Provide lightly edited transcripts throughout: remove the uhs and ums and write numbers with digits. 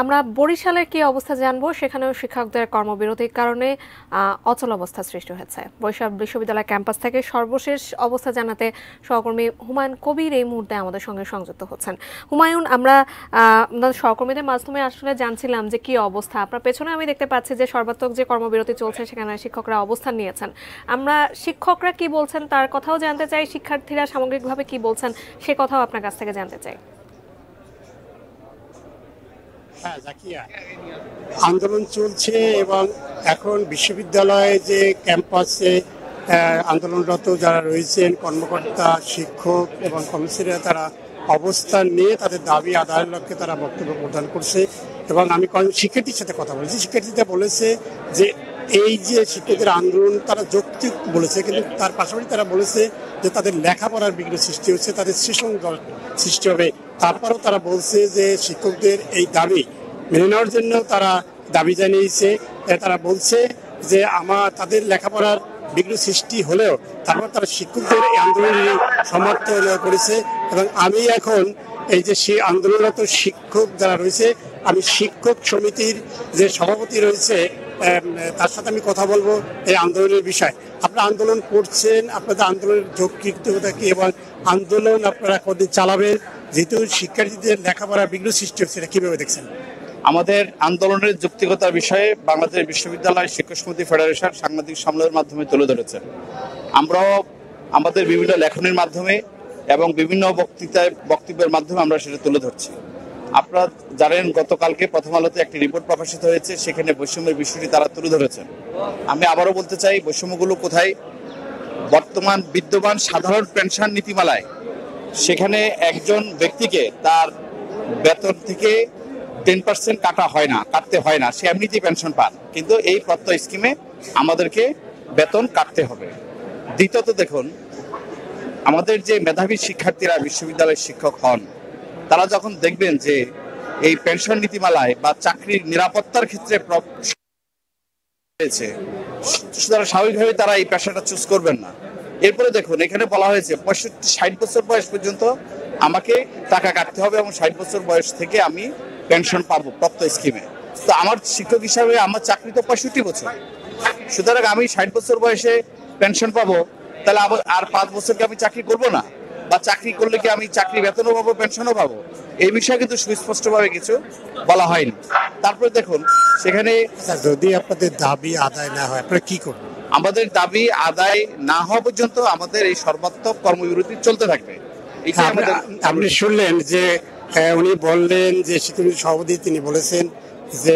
আমরা বরিশালের কি অবস্থা জানবো। সেখানেও শিক্ষকদের কর্মবিরতির কারণে অচল অবস্থা সৃষ্টি হয়েছে। বরিশাল বিশ্ববিদ্যালয় ক্যাম্পাস থেকে সর্বশেষ অবস্থা জানাতে সহকর্মী হুমায়ুন কবির এই মুহূর্তে আমাদের সঙ্গে সংযুক্ত হচ্ছেন। হুমায়ুন, আমরা সহকর্মীদের মাধ্যমে আসলে জানছিলাম যে কি অবস্থা। আপনার পেছনে আমি দেখতে পাচ্ছি যে সর্বাত্মক যে কর্মবিরতি চলছে সেখানে শিক্ষকরা অবস্থান নিয়েছেন। আমরা শিক্ষকরা কি বলছেন তার কথাও জানতে চাই, শিক্ষার্থীরা সামগ্রিকভাবে কি বলছেন সে কথাও আপনার কাছ থেকে জানতে চাই। হ্যাঁ জাকিয়া, আন্দোলন চলছে এবং এখন বিশ্ববিদ্যালয়ে যে ক্যাম্পাসে আন্দোলনরত যারা রয়েছেন কর্মকর্তা, শিক্ষক এবং কর্মচারীরা তারা অবস্থান নিয়ে তাদের দাবি আদায়ের লক্ষ্যে তারা বক্তব্য প্রদান করছে। এবং আমি শিক্ষার্থীর সাথে কথা বলেছি, শিক্ষার্থীরা বলেছে যে এই যে শিক্ষকদের আন্দোলন তারা যৌক্তিক বলেছে, কিন্তু তার পাশাপাশি তারা বলেছে যে তাদের লেখাপড়ার বিঘ্ন সৃষ্টি হচ্ছে, তাদের সৃজন সৃষ্টি হবে। তারপরেও তারা বলছে যে শিক্ষকদের এই দাবি মেনে নেওয়ার জন্য তারা দাবি জানিয়েছে। তারা বলছে যে তাদের লেখাপড়ার বিঘ্ন সৃষ্টি হলেও তারপর তারা শিক্ষকদের এই আন্দোলনের সমর্থন করেছে। এবং আমি এখন এই যে সেই আন্দোলনরত শিক্ষক যারা রয়েছে, আমি শিক্ষক সমিতির যে সভাপতি রয়েছে তার সাথে আমি কথা বলবো এই আন্দোলনের বিষয়। আপনারা আন্দোলন করছেন, আপনাদের আন্দোলনের যৌক্তিকতা কি এবং আন্দোলন আপনারা কতদিন চালাবেন, যেহেতু শিক্ষার্থীদের লেখাপড়ার বিঘ্ন সৃষ্টি হচ্ছে, এটা কিভাবে দেখছেন? আমাদের আন্দোলনের যৌক্তিকতার বিষয়ে বাংলাদেশ বিশ্ববিদ্যালয় শিক্ষক সমিতি ফেডারেশন সাংবাদিক সম্মেলনের মাধ্যমে তুলে ধরেছে। আমরাও আমাদের বিভিন্ন লেখনের মাধ্যমে এবং বিভিন্ন বক্তব্যের মাধ্যমে আমরা সেটা তুলে ধরছি। আপনারা জানেন গতকালকে প্রথম আলোতে একটি রিপোর্ট প্রকাশিত হয়েছে, সেখানে বৈষম্যের বিষয়টি তারা তুলে ধরেছেন। আমি আবারও বলতে চাই, বৈষম্যগুলো কোথায়? বর্তমান বিদ্যমান সাধারণ পেনশন নীতিমালায় সেখানে একজন ব্যক্তিকে তার বেতন থেকে 10% কাটতে হয় না, সে এমনিতেই পেনশন পান, কিন্তু এই প্রত্যয় স্কিমে আমাদেরকে বেতন কাটতে হবে। দ্বিতীয়ত দেখুন, আমাদের যে মেধাবী শিক্ষার্থীরা বিশ্ববিদ্যালয়ের শিক্ষক হন, তারা যখন দেখবেন যে এই পেনশন নীতিমালায় বা চাকরির নিরাপত্তার ক্ষেত্রে হয়েছে, সুতরাং স্বাভাবিকভাবে তারা এই পেশাটা চুজ করবেন না। এরপরে দেখুন, এখানে বলা হয়েছে 65-60 বছর বয়স পর্যন্ত আমাকে টাকা কাটতে হবে এবং 60 বছর বয়স থেকে আমি পেনশন পাবো প্রত্যয় স্কিমে। তো আমার শিক্ষক হিসাবে আমার চাকরি তো 65 বছর, সুতরাং আমি 60 বছর বয়সে পেনশন পাবো, তাহলে আর 5 বছরকে আমি চাকরি করব না? বা চাকরি করলে কি আমি চাকরি বেতনও পাবো, পেনশনও পাবো? এই বিষয়ে কিন্তু সুস্পষ্টভাবে কিছু বলা হয়নি। তারপরে দেখুন, সেখানে যদি আপনাদের দাবি আদায় না হয় আপনারা কি করবেন? আমাদের দাবি আদায় না হওয়া পর্যন্ত আমাদের এই সর্বাত্মক কর্মবিরতি চলতে থাকবে। আপনি শুনলেন যে উনি বললেন যে শিক্ষক সভাপতি তিনি বলেছেন যে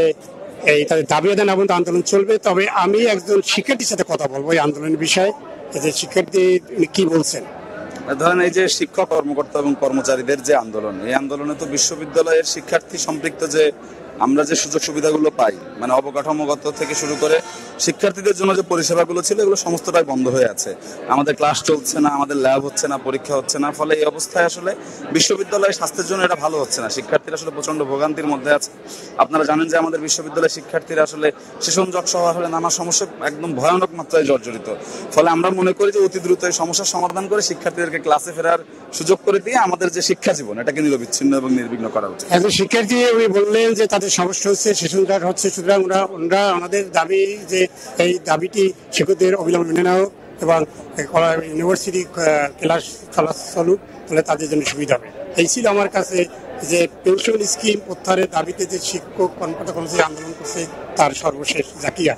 এই তাদের দাবি আদায় না পর্যন্ত আন্দোলন চলবে। তবে আমি একজন শিক্ষার্থীর সাথে কথা বলবো এই আন্দোলনের বিষয়ে, যে শিক্ষার্থী কি বলছেন। ধরেন, এই যে শিক্ষক কর্মকর্তা এবং কর্মচারীদের যে আন্দোলন, এই আন্দোলনে তো বিশ্ববিদ্যালয়ের শিক্ষার্থী সম্পৃক্ত, যে আমরা যে সুযোগ সুবিধাগুলো পাই, মানে অবকাঠামোগত থেকে শুরু করে শিক্ষার্থীদের জন্য যে পরিষেবাগুলো ছিল, এগুলো সমস্তটাই বন্ধ হয়ে আছে। আমাদের ক্লাস চলছে না, আমাদের ল্যাব হচ্ছে না, পরীক্ষা হচ্ছে না। ফলে এই অবস্থায় আসলে বিশ্ববিদ্যালয়ের স্বাস্থ্যের জন্য এটা ভালো হচ্ছে না। শিক্ষার্থীরা আসলে প্রচন্ড ভোগান্তির মধ্যে আছে। আপনারা জানেন যে আমাদের বিশ্ববিদ্যালয়ের শিক্ষার্থীরা আসলে সেশন জট সহ আসলে নানা সমস্যা একদম ভয়ানক মাত্রায় জর্জরিত। ফলে আমরা মনে করি যে অতি দ্রুত এই সমস্যার সমাধান করে শিক্ষার্থীদেরকে ক্লাসে ফেরার সুযোগ করে দিয়ে আমাদের যে শিক্ষা জীবন, এটাকে নিরবিচ্ছিন্ন এবং নির্বিঘ্ন করা উচিত। একজন শিক্ষার্থী উনি বললেন যে তাদের সমস্যা হচ্ছে, সেশন জট হচ্ছে, সুতরাং ওনারা আমাদের দাবি যে এই দাবিটি শিক্ষকদের অবিলম্বে মেনে নেওয়া এবং ইউনিভার্সিটি ক্লাস চলুক, তাহলে তাদের জন্য সুবিধা হবে। এই ছিল আমার কাছে যে পেনশন স্কিম প্রত্যাহারের দাবিতে যে শিক্ষক কর্মকর্তা কর্মচারী আন্দোলন করছে তার সর্বশেষ জাকিয়া।